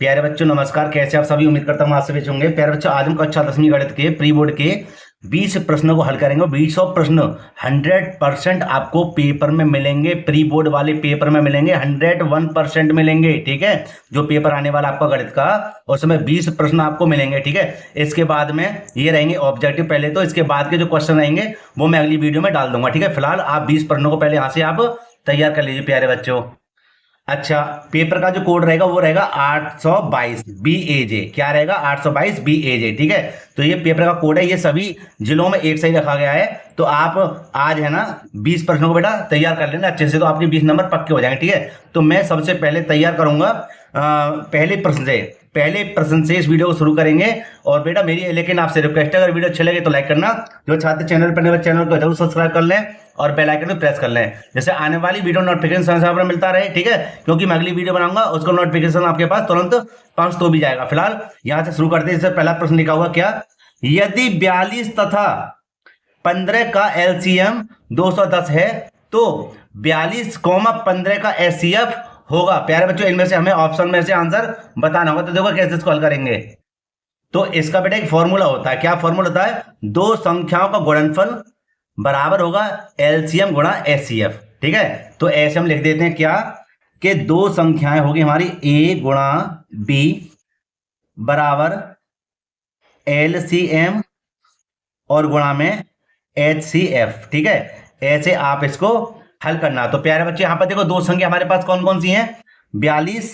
प्यारे बच्चों नमस्कार। कैसे आप सभी? उम्मीद करता हूँ आप सभी अच्छे होंगे। प्यारे बच्चों आज हम कक्षा 10वीं गणित के प्री बोर्ड के 20 प्रश्नों को हल करेंगे। 20 प्रश्न 100% आपको पेपर में मिलेंगे, प्री बोर्ड वाले पेपर में मिलेंगे, 101% मिलेंगे। ठीक है, जो पेपर आने वाला आपका गणित का उसमें 20 प्रश्न आपको मिलेंगे। ठीक है, इसके बाद में ये रहेंगे ऑब्जेक्टिव पहले, तो इसके बाद के जो क्वेश्चन रहेंगे वो मैं अगली वीडियो में डाल दूंगा। ठीक है, फिलहाल आप 20 प्रश्नों को पहले यहाँ से आप तैयार कर लीजिए प्यारे बच्चों। अच्छा, पेपर का जो कोड रहेगा वो रहेगा 822 BAJ। क्या रहेगा? 822 BAJ। ठीक है, तो ये पेपर का कोड है, ये सभी जिलों में एक सही रखा गया है। तो आप आज है ना 20 प्रश्नों को बेटा तैयार कर लेना अच्छे से, तो आपके 20 नंबर पक्के हो जाएंगे। ठीक है, तो मैं सबसे पहले तैयार करूंगा पहले प्रश्न से इस वीडियो को शुरू करेंगे। और बेटा मेरी लेकिन आपसे रिक्वेस्ट है, अगर वीडियो अच्छे लगे तो लाइक करना, जो छात्र चैनल पर नए चैनल को जरूर सब्सक्राइब कर लें और बेल आइकन को प्रेस कर लें, जैसे आने वाली वीडियो नोटिफिकेशन समय पर मिलता रहे। ठीक है, क्योंकि मैं अगली वीडियो बनाऊंगा उसका नोटिफिकेशन आपके पास तुरंत पहुंच तो भी जाएगा। फिलहाल यहां से शुरू करते हैं। इससे पहला प्रश्न लिखा हुआ क्या? यदि 42 तथा 15 का LCM 210 है तो 42,15 का HCF होगा। प्यारे बच्चों इनमें से हमें ऑप्शन में से आंसर बताना होगा। तो देखो कैसे इसको हल करेंगे। तो इसका बेटा एक फॉर्मूला होता है। क्या फॉर्मूला होता है? दो संख्याओं का गुणनफल बराबर होगा LCM गुणा HCF। ठीक है, तो ऐसे हम लिख देते हैं क्या कि दो संख्याएं होगी हमारी A गुणा B बराबर LCM और गुणा में HCF। ठीक है, ऐसे आप इसको हल करना। तो प्यारे बच्चे यहां पर देखो दो संख्या हमारे पास कौन कौन सी हैं? 42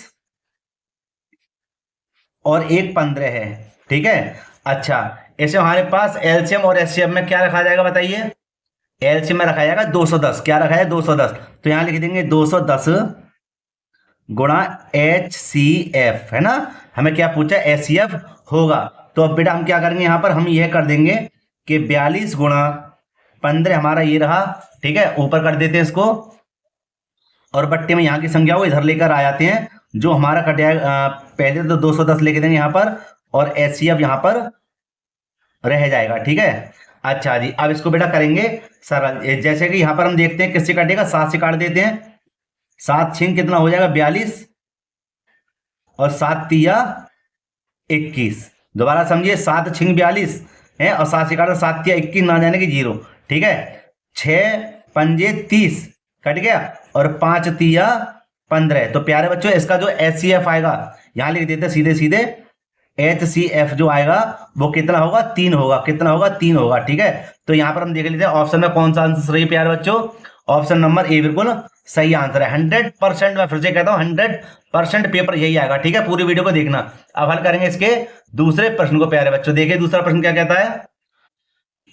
और एक 15 है। ठीक है, अच्छा ऐसे हमारे पास LCM और HCF में क्या रखा जाएगा बताइए? LCM में रखा जाएगा 210। क्या रखा है? 210। तो यहां लिख देंगे 210 गुणा HCF, है ना। हमें क्या पूछा? HCF होगा। तो अब बेटा हम क्या करेंगे यहां पर? हम यह कर देंगे कि 42 गुणा 15 हमारा ये रहा। ठीक है, ऊपर कर देते हैं इसको और बट्टे में यहाँ की संख्या को इधर लेकर आ जाते हैं। जो हमारा कट जाएगा पहले तो 210 लेके देंगे यहाँ पर और HCF यहाँ पर रह जाएगा। ठीक है, अच्छा जी अब इसको बेटा करेंगे सरल। जैसे कि यहाँ पर हम देखते हैं किससे काटेगा? 7 से काट देते हैं। 7 छिंग कितना हो जाएगा? 42 और 7 तिया 21। दोबारा समझिए, 7 छिंग 42 है और 7 से काटो 7 तिया 21 ना जाने की 0। ठीक है, 6 पंजे 30 कट गया और 5 तिया 15। तो प्यारे बच्चों इसका जो HCF आएगा यहां लिख देते सीधे सीधे। HCF जो आएगा वो कितना होगा? 3 होगा। कितना होगा? 3 होगा। ठीक है, तो यहां पर हम देख लेते हैं ऑप्शन में कौन सा आंसर सही है प्यारे बच्चों। ऑप्शन नंबर A बिल्कुल सही आंसर है। 100%, मैं फिर से कहता हूं 100% पेपर यही आएगा। ठीक है, पूरी वीडियो को देखना। अब हल करेंगे इसके दूसरे प्रश्न को प्यारे बच्चों। देखिए दूसरा प्रश्न क्या कहता है।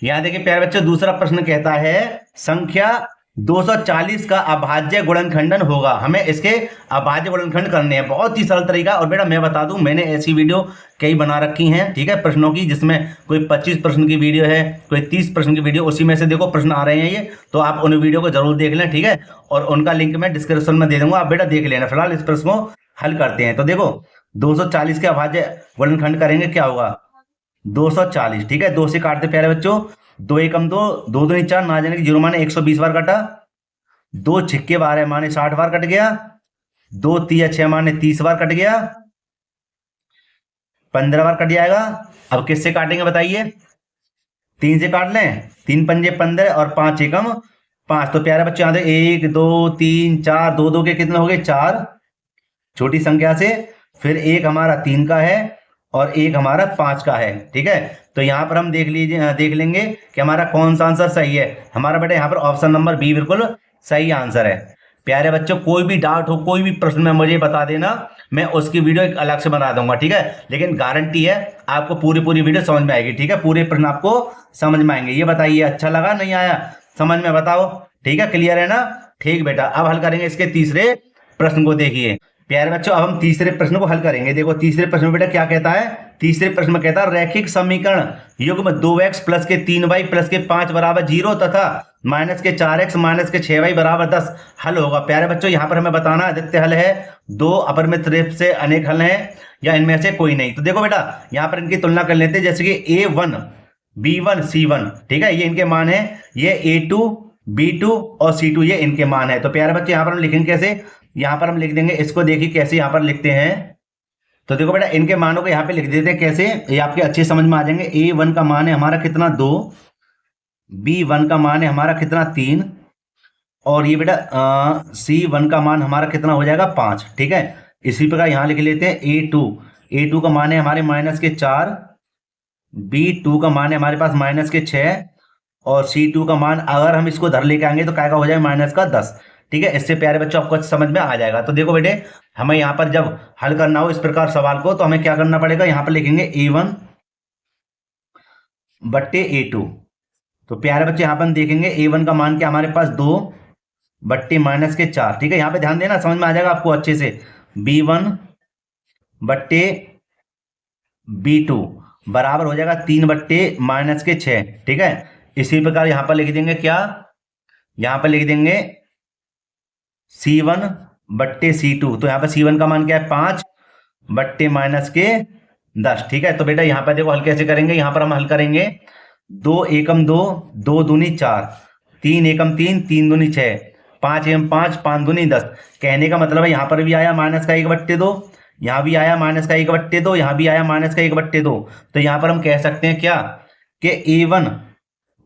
यहां देखिए प्यारे बच्चों दूसरा प्रश्न कहता है संख्या 240 का अभाज्य गुणनखंडन होगा। हमें इसके अभाज्य गुणनखंड करने हैं। बहुत ही सरल तरीका। और बेटा मैं बता दूं मैंने ऐसी वीडियो कई बना रखी हैं। ठीक है, प्रश्नों की, जिसमें कोई 25 प्रश्न की वीडियो है, कोई 30 प्रश्न की वीडियो, उसी में से देखो प्रश्न आ रहे हैं ये। तो आप उन वीडियो को जरूर देख लें। ठीक है, और उनका लिंक मैं डिस्क्रिप्शन में दे दूंगा, आप बेटा देख लेना। फिलहाल इस प्रश्न को हल करते हैं। तो देखो 240 के अभाज्य गुणनखंड करेंगे, क्या होगा? 240। ठीक है, 2 से काटते प्यारे बच्चों। 2 एकम 2, 2 दूनी 4 ना जाने की 0 माने 120 बार कटा। 2 छिक्के 12 माने 60 बार कट गया। 2 तिया 6 माने 30 बार कट गया। 15 बार कट जाएगा। अब किससे काटेंगे बताइए? 3 से काट लें। 3 पंजे 15 और 5 एकम 5। तो प्यारे बच्चे यहाँ 1 2 3 4, 2 2 के कितने हो गए? 4 छोटी संख्या से। फिर एक हमारा 3 का है और एक हमारा 5 का है। ठीक है, तो यहाँ पर हम देख लेंगे कि हमारा कौन सा आंसर सही है। हमारा बेटा यहाँ पर ऑप्शन नंबर B बिल्कुल सही आंसर है। प्यारे बच्चों कोई भी डाउट हो, कोई भी प्रश्न में मुझे बता देना, मैं उसकी वीडियो एक अलग से बना दूंगा। ठीक है, लेकिन गारंटी है आपको पूरी वीडियो समझ में आएगी। ठीक है, पूरे प्रश्न आपको समझ में आएंगे। ये बताइए अच्छा लगा नहीं आया समझ में? बताओ। ठीक है, क्लियर है ना? ठीक बेटा, अब हल करेंगे इसके तीसरे प्रश्न को। देखिए प्यारे बच्चों अब हम तीसरे प्रश्न को हल करेंगे। देखो तीसरे प्रश्न में बेटा क्या कहता है। तीसरे प्रश्न में कहता है रैखिक समीकरण युग्म 2x प्लस के 3y प्लस के 5 बराबर 0 तथा माइनस के 4x माइनस के 6y बराबर 10 हल होगा। प्यारे बच्चों यहाँ पर हमें बताना आदित्य हल है, 2 अपरिमित रूप से अनेक हल हैं या इनमें से कोई नहीं। तो देखो बेटा यहाँ पर इनकी तुलना कर लेते हैं, जैसे कि A1 B1 C1। ठीक है, ये इनके मान है। ये A2 B2 और C2 ये इनके मान है। तो प्यारे बच्चे यहाँ पर हम लिखेंगे कैसे? यहाँ पर हम लिख देंगे इसको। देखिए कैसे यहाँ पर लिखते हैं तो देखो बेटा इनके मानों को यहाँ पे लिख देते हैं कैसे, ये आपके अच्छे समझ में आ जाएंगे। A1 का मान है हमारा कितना 2, B1 का मान है हमारा कितना 3, और ये बेटा C1 का मान हमारा कितना हो जाएगा 5। ठीक है, इसी प्रकार यहाँ लिख लेते हैं A2 का मान है हमारे -4, B2 का मान है हमारे पास -6, और C2 का मान अगर हम इसको धर लेके आएंगे तो क्या का हो जाएगा -10। ठीक है, इससे प्यारे बच्चों आपको समझ में आ जाएगा। तो देखो बेटे हमें यहाँ पर जब हल करना हो इस प्रकार सवाल को तो हमें क्या करना पड़ेगा, यहाँ पर लिखेंगे A1 बट्टे A2। तो प्यारे बच्चे यहाँ पर हम देखेंगे A1 का मान क्या हमारे पास 2 बट्टे -4। ठीक है, यहाँ पे ध्यान देना, समझ में आ जाएगा आपको अच्छे से। B1 बट्टे B2 बराबर हो जाएगा 3 बट्टे -6। ठीक है, इसी प्रकार यहाँ पर लिख देंगे क्या, यहाँ पर लिख देंगे C1 बट्टे C2। तो यहाँ पर C1 का मान क्या है 5 बट्टे -10। ठीक है, तो बेटा यहाँ पर देखो हल कैसे करेंगे, यहाँ पर हम हल करेंगे 2 एकम 2, 2 दूनी 4, 3 एकम 3, 3 दूनी 6, 5 एकम 5, 5 दूनी 10। कहने का मतलब है यहाँ पर भी आया -1/2, यहाँ भी आया -1/2, यहाँ भी आया -1/2। तो यहाँ पर हम कह सकते हैं क्या कि A1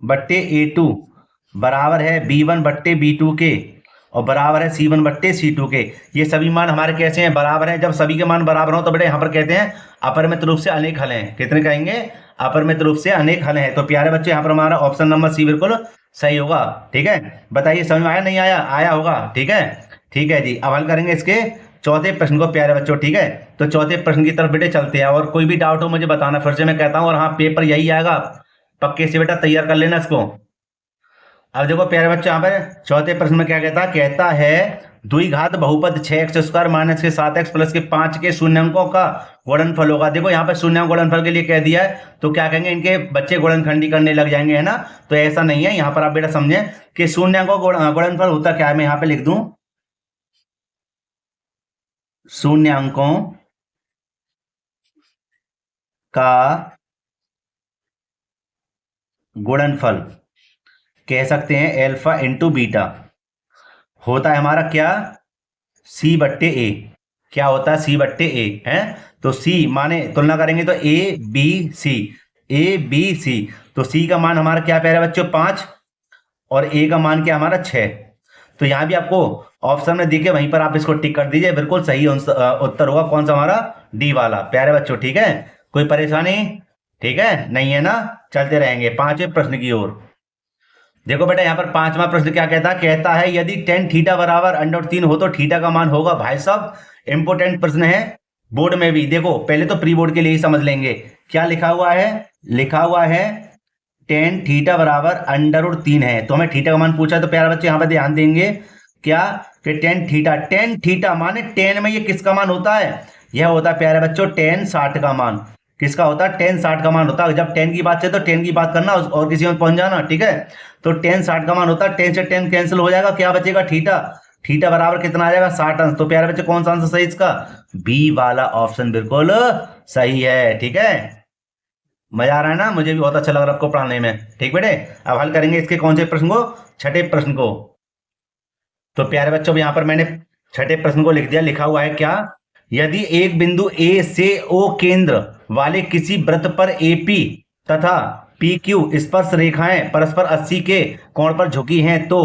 बट्टे A2 बराबर है B1 बट्टे B2 के, और बराबर है C1 बट्टे C2 के। ये सभी मान हमारे कैसे हैं, बराबर हैं। जब सभी के मान बराबर हो तो बेटा यहाँ पर कहते हैं अपरिमित रूप से अनेक हल हैं। कितने कहेंगे, अपरिमित रूप से अनेक हल हैं। तो प्यारे बच्चे यहाँ पर हमारा ऑप्शन नंबर C बिल्कुल सही होगा। ठीक है, बताइए समझ में आया नहीं आया, आया होगा। ठीक है जी, अब हल करेंगे इसके चौथे प्रश्न को प्यारे बच्चों। ठीक है, तो चौथे प्रश्न की तरफ बेटे चलते हैं, और कोई भी डाउट हो मुझे बताना, फिर से मैं कहता हूँ। और हाँ, पेपर यही आएगा, पक्के से बेटा तैयार कर लेना इसको। अब देखो प्यारे बच्चों यहाँ पर चौथे प्रश्न में क्या कहता है द्विघात बहुपद 6x² - के 7x प्लस के 5 के शून्यांकों का गुणनफल होगा। देखो यहाँ पर शून्यांक गुणनफल के लिए कह दिया है, तो क्या कहेंगे, इनके बच्चे गुणनखंडी करने लग जाएंगे, है ना। तो ऐसा नहीं है, यहाँ पर आप बेटा समझें कि शून्यांकों का गुणनफल होता क्या है। मैं यहाँ पे लिख दूं शून्यांकों का गुणनफल कह सकते हैं अल्फा इंटू बीटा, होता है हमारा क्या C बट्टे ए। क्या होता है C बट्टे ए है। तो C माने तुलना करेंगे तो A B C। तो C का मान हमारा क्या प्यारे बच्चों 5, और A का मान क्या हमारा 6। तो यहाँ भी आपको ऑप्शन में दिखे, वहीं पर आप इसको टिक कर दीजिए, बिल्कुल सही उत्तर होगा कौन सा हमारा डी वाला प्यारे बच्चों। ठीक है, कोई परेशानी ठीक है नहीं है ना, चलते रहेंगे पांचवें प्रश्न की ओर। देखो बेटा यहाँ पर पांचवा प्रश्न क्या कहता है यदि tan थीटा बराबर √3 हो तो थीटा का मान होगा। भाई साहब इंपोर्टेंट प्रश्न है, बोर्ड में भी। देखो पहले तो प्री बोर्ड के लिए ही समझ लेंगे क्या लिखा हुआ है tan थीटा बराबर √3 है। तो हमें थीटा का मान पूछा, तो प्यारे बच्चे यहाँ पर ध्यान देंगे क्या कि tan थीटा माने tan में ये किसका मान होता है, यह होता है प्यारे बच्चों tan 60 का मान। किसका होता है tan 60 का मान होता है। जब tan की बात चले तो tan की बात करना और किसी में पहुंच जाना। ठीक है, तो tan 60 का मान होता है, tan से tan कैंसिल हो जाएगा, क्या बचेगा थीटा बराबर कितना आ जाएगा 60 अंश। तो प्यारे बच्चे कौन सा आंसर सही इसका, बी वाला ऑप्शन बिल्कुल सही है। ठीक है, मजा आ रहा है ना, मुझे भी बहुत अच्छा लग रहा है आपको पढ़ाने में। ठीक बेटे, अब हल करेंगे इसके कौन से प्रश्न को, छठे प्रश्न को। तो प्यारे बच्चों यहाँ पर मैंने छठे प्रश्न को लिख दिया, लिखा हुआ है क्या यदि एक बिंदु ए से ओ केंद्र वाले किसी वृत्त पर AP तथा PQ स्पर्श रेखाएं परस्पर 80 के कोण पर झुकी हैं तो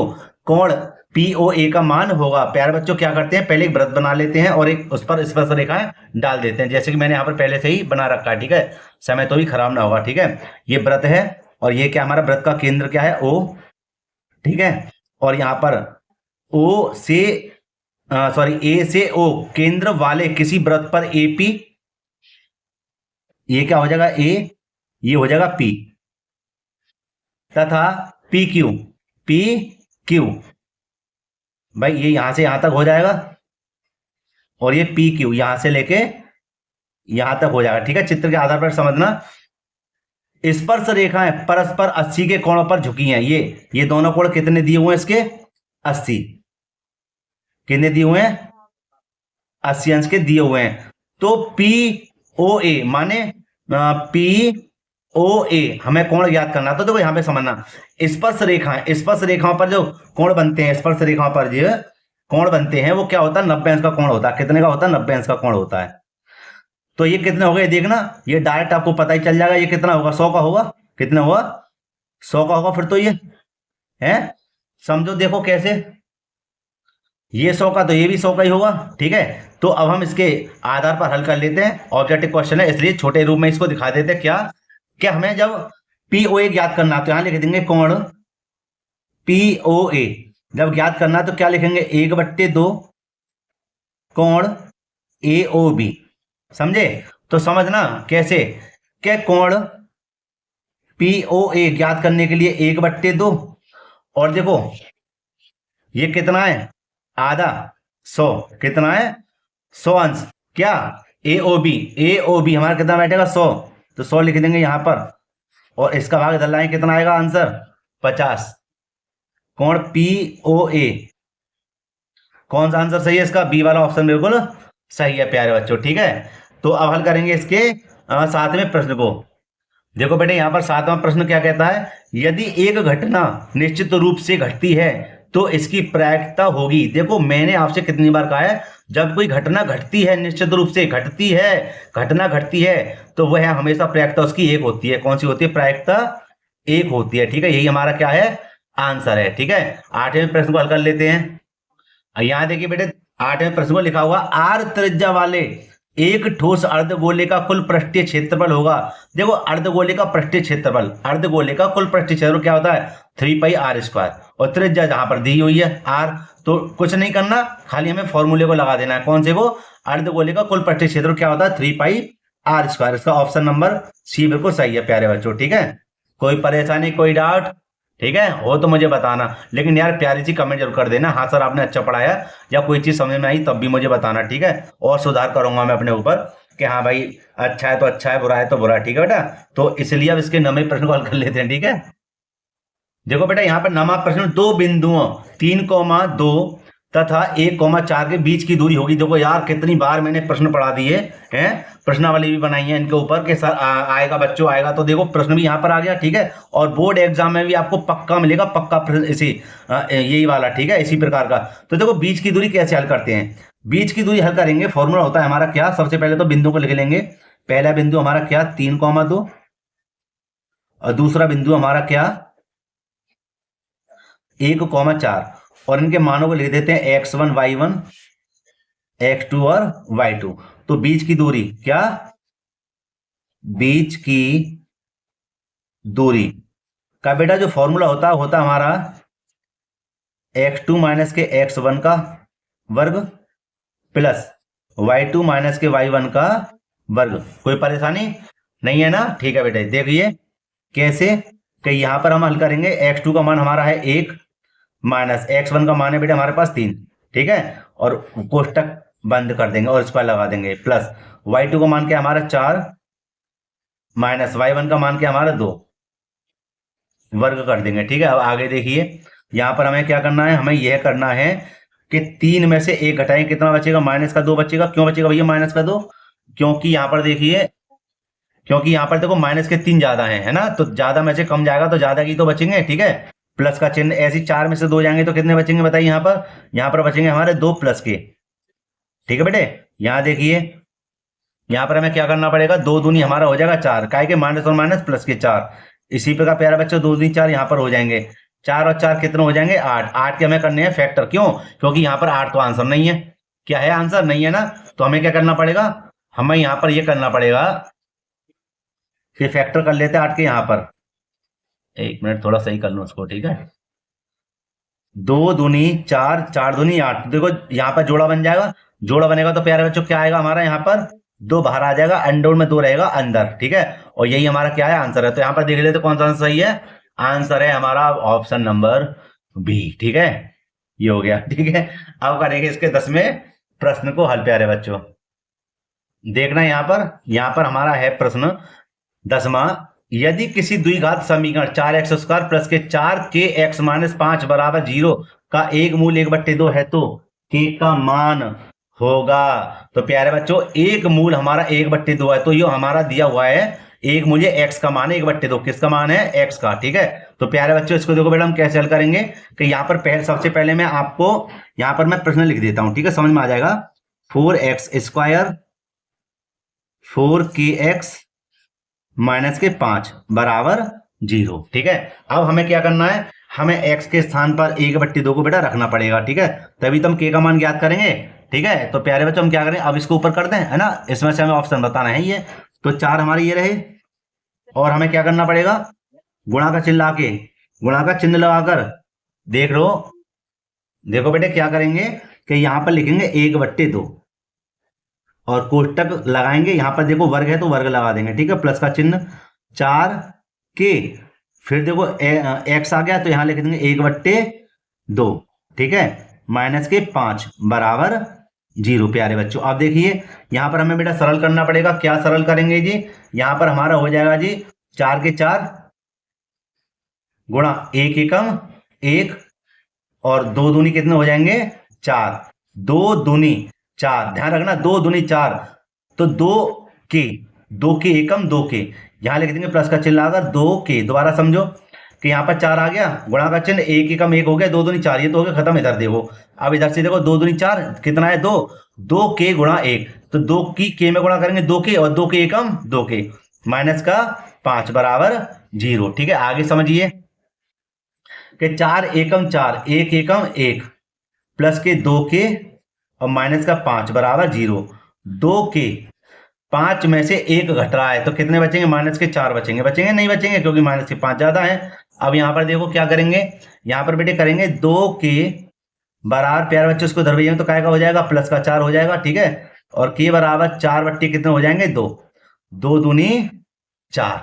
कोण POA का मान होगा। प्यारे बच्चों क्या करते हैं, पहले एक वृत्त बना लेते हैं और एक उस पर स्पर्श रेखाएं डाल देते हैं, जैसे कि मैंने यहाँ पर पहले से ही बना रखा है। ठीक है, समय तो भी खराब ना होगा। ठीक है, ये वृत्त है और ये क्या हमारा वृत्त का केंद्र क्या है O। ठीक है, और यहाँ पर A से O केंद्र वाले किसी वृत्त पर AP, ये क्या हो जाएगा A, ये हो जाएगा P, तथा PQ भाई ये यहां से यहां तक हो जाएगा, और ये PQ यहां से लेके यहां तक हो जाएगा। ठीक है, चित्र के आधार पर समझना। स्पर्श रेखाएं परस्पर 80 के कोणों पर झुकी हैं। ये दोनों कोण कितने दिए हुए हैं इसके 80, कितने दिए हुए हैं 80 अंश के दिए हुए हैं। तो POA माने POA हमें कोण ज्ञात करना। तो देखो यहां पे समझना, स्पर्श रेखाओं पर जो कोण बनते हैं, स्पर्श रेखाओं पर जो कोण बनते हैं वो क्या होता है 90 अंश का कोण होता है। कितने का होता है 90 अंश का कोण होता है। तो ये कितने हो गए देखना, ये डायरेक्ट आपको पता ही चल जाएगा ये कितना होगा, 100 का होगा, कितना हुआ 100 का होगा। फिर तो ये है, समझो देखो कैसे, ये 100 का तो ये भी 100 का ही होगा, ठीक है। तो अब हम इसके आधार पर हल कर लेते हैं, ऑब्जेक्टिव क्वेश्चन है इसलिए छोटे रूप में इसको दिखा देते हैं। क्या क्या हमें जब पीओए ज्ञात करना तो यहां लिख देंगे कोण पीओए, जब ज्ञात करना तो क्या लिखेंगे 1/2 कोण एओबी, समझे। तो समझना कैसे, क्या कोण पीओए ज्ञात करने के लिए 1/2, और देखो ये कितना है आधा 100, कितना है 100 अंश, क्या ए ओ बी हमारा कितना बैठेगा 100, तो 100 लिख देंगे यहां पर, और इसका भाग इधर लाएं, कितना आएगा आंसर 50। कोण पी ओ ए, कौन सा आंसर सही है इसका, बी वाला ऑप्शन बिल्कुल सही है प्यारे बच्चों, ठीक है। तो अब हल करेंगे इसके सातवें प्रश्न को। देखो बेटे यहाँ पर सातवां प्रश्न क्या कहता है, यदि एक घटना निश्चित रूप से घटती है तो इसकी प्रायिकता होगी। देखो मैंने आपसे कितनी बार कहा है, जब कोई घटना घटती है, निश्चित रूप से घटती है, घटना घटती है, तो वह हमेशा प्रायिकता उसकी एक होती है। कौन सी होती है, प्रायिकता एक होती है, ठीक है। यही हमारा क्या है आंसर है, ठीक है। आठवें प्रश्न को हल कर लेते हैं। यहां देखिए बेटे, आठवें प्रश्न को लिखा हुआ आर त्रिज्या वाले एक ठोस अर्धगोले का कुल पृष्ठीय क्षेत्रफल होगा। देखो अर्धगोले का पृष्ठीय क्षेत्रफल, अर्धगोले का कुल पृष्ठीय क्षेत्रफल क्या होता है 3πr², और त्रिज्या जहां पर दी हुई है r, तो कुछ नहीं करना, खाली हमें फॉर्मूले को लगा देना है। कौन से को, अर्धगोले का कुल पृष्ठीय क्षेत्रफल क्या होता है 3πr²। इसका ऑप्शन नंबर सी बिल्कुल सही है प्यारे बच्चों, ठीक है। कोई परेशानी, कोई डाउट, ठीक है, हो तो मुझे बताना, लेकिन यार प्यारी सी कमेंट जरूर कर देना, हाँ सर आपने अच्छा पढ़ाया, या कोई चीज समझ में आई तब भी मुझे बताना, ठीक है। और सुधार करूंगा मैं अपने ऊपर कि हाँ भाई अच्छा है तो अच्छा है, बुरा है तो बुरा है, ठीक है बेटा। तो इसलिए अब इसके 9वें प्रश्न को हल कर लेते हैं, ठीक है। देखो बेटा यहाँ पर 9वां प्रश्न, दो बिंदुओं 3,2 तथा 1,4 के बीच की दूरी होगी। देखो यार कितनी बार मैंने प्रश्न पढ़ा दिए हैं, प्रश्नावली भी बनाई है इनके ऊपर कि सर आएगा बच्चों आएगा, तो देखो प्रश्न भी यहाँ पर आ गया, ठीक है। और बोर्ड एग्जाम में भी आपको पक्का मिलेगा, पक्का प्रश्न इसी यही वाला, ठीक है, इसी प्रकार का। तो देखो बीच की दूरी कैसे हल करते हैं, बीच की दूरी हल करेंगे, फॉर्मूला होता है हमारा क्या, सबसे पहले तो बिंदु को लिख लेंगे। पहला बिंदु हमारा क्या 3,2, और दूसरा बिंदु हमारा क्या 1,4, और इनके मानों को लिख देते हैं x1 y1 x2 और y2। तो बीच की दूरी क्या, बीच की दूरी का बेटा जो फॉर्मूला होता हमारा x2 माइनस के x1 का वर्ग प्लस y2 माइनस के y1 का वर्ग। कोई परेशानी नहीं है ना, ठीक है बेटा। देखिए कैसे कि यहां पर हम हल करेंगे, x2 का मान हमारा है 1 माइनस x1 का मान है बेटा हमारे पास 3, ठीक है, और कोष्टक बंद कर देंगे और स्क्वायर लगा देंगे, प्लस y2 का मान क्या हमारा 4 माइनस y1 का मान क्या हमारा 2, वर्ग कर देंगे, ठीक है। अब आगे देखिए यहां पर हमें क्या करना है, हमें यह करना है कि 3 में से 1 घटाएं, कितना बचेगा -2 बचेगा। क्यों बचेगा भैया -2, क्योंकि यहां पर देखिए, क्योंकि यहां पर देखो माइनस के 3 ज्यादा है ना, तो ज्यादा में से कम जाएगा तो ज्यादा की तो बचेंगे, ठीक है। प्लस का चिन्ह, ऐसे 4 में से 2 जाएंगे तो कितने बचेंगे बताइए, यहां पर बचेंगे हमारे 2 प्लस के, ठीक है बेटे। यहां देखिए यहां पर हमें क्या करना पड़ेगा, 2 दूनी हमारा हो जाएगा 4, काय के माइनस और माइनस प्लस के 4, इसी प्रकार प्यारा बच्चों 2 दूनी 4 यहां पर हो जाएंगे, 4 और 4 कितने हो जाएंगे 8, 8 के हमें करने हैं फैक्टर। क्यों, क्योंकि यहां पर 8 तो आंसर नहीं है, क्या है आंसर नहीं है ना, तो हमें क्या करना पड़ेगा, हमें यहां पर यह करना पड़ेगा कि फैक्टर कर लेते हैं 8 के यहां पर। 1 मिनट थोड़ा सही कर लूं उसको, ठीक है। 2 दूनी 4, 4 दूनी 8, देखो यहाँ पर जोड़ा बन जाएगा, जोड़ा बनेगा तो प्यारे बच्चों क्या आएगा हमारा यहाँ पर 2 बाहर आ जाएगा, अंडर में 2 रहेगा अंदर, ठीक है। और यही हमारा क्या है आंसर है। तो यहाँ पर देख लेते कौन सा आंसर सही है, आंसर है हमारा ऑप्शन नंबर बी, ठीक है। ये हो गया, ठीक है। अब करेंगे इसके 10वें प्रश्न को हल प्यारे बच्चों। देखना यहाँ पर हमारा है प्रश्न 10वां, यदि किसी द्विघात समीकरण 4x² प्लस के 4kx माइनस 5 बराबर 0 का एक मूल 1/2 है तो k का मान होगा। तो प्यारे बच्चों एक मूल हमारा 1/2 है, तो ये हमारा दिया हुआ है एक मूल्य x का मान है 1/2, किसका मान है x का, ठीक है। तो प्यारे बच्चों इसको देखो बेटा हम कैसे हल करेंगे कि यहाँ पर सबसे पहले मैं आपको यहाँ पर मैं प्रश्न लिख देता हूं, ठीक है, समझ में आ जाएगा। 4x² 4kx माइनस के 5 बराबर 0। ठीक है, अब हमें क्या करना है, हमें x के स्थान पर 1/2 को बेटा रखना पड़ेगा। ठीक है, तभी तो हम k का मान ज्ञात करेंगे। ठीक है, तो प्यारे बच्चों हम क्या करें, अब इसको ऊपर कर दें, है ना, इसमें से हमें ऑप्शन बताना है ये। तो 4 हमारे ये रहे, और हमें क्या करना पड़ेगा, गुणा का चिन्ह लाके, गुणा का चिन्ह लगाकर देख लो, देखो बेटे क्या करेंगे कि यहां पर लिखेंगे 1/2 और कोष्टक लगाएंगे, यहां पर देखो वर्ग है तो वर्ग लगा देंगे। ठीक है, प्लस का चिन्ह 4k, फिर देखो x आ गया तो यहां लिख देंगे 1/2। ठीक है, माइनस के 5 बराबर 0। प्यारे बच्चों अब देखिए यहां पर हमें बेटा सरल करना पड़ेगा। क्या सरल करेंगे जी, यहां पर हमारा हो जाएगा जी 4 के 4 गुणा 1 एकम 1 और 2 दूनी कितने हो जाएंगे 4, 2 दूनी 4, ध्यान रखना 2 दूनी 4, तो 2 के एकम 2 के, यहां लिख देंगे प्लस का चिन्ह लगाकर 2 के। दोबारा समझो कि यहाँ पर 4 आ गया, गुणा का चिन्ह 1 एकम 1 हो गया, 2 दूनी 4, ये तो हो गया खत्म। इधर देखो, अब इधर से देखो 2 दूनी 4 कितना है 2, 2k गुणा 1, तो 2 की k में गुणा करेंगे 2k और 2 के एकम 2k, माइनस का 5 बराबर 0। ठीक है, आगे समझिए कि 4 एकम 4, 1 एकम 1 प्लस के 2k और माइनस का 5 बराबर 0। 2k 5 में से 1 घट रहा है तो कितने बचेंगे, माइनस के 4 बचेंगे, बचेंगे नहीं बचेंगे क्योंकि माइनस के 5 ज्यादा है। अब यहां पर देखो क्या करेंगे, यहां पर बेटे करेंगे 2k बराबर, प्यारे बच्चे उसको धर भेजेंगे तो काय का हो जाएगा, प्लस का 4 हो जाएगा। ठीक है, और k बराबर 4/, कितने हो जाएंगे 2, 2 दूनी 4,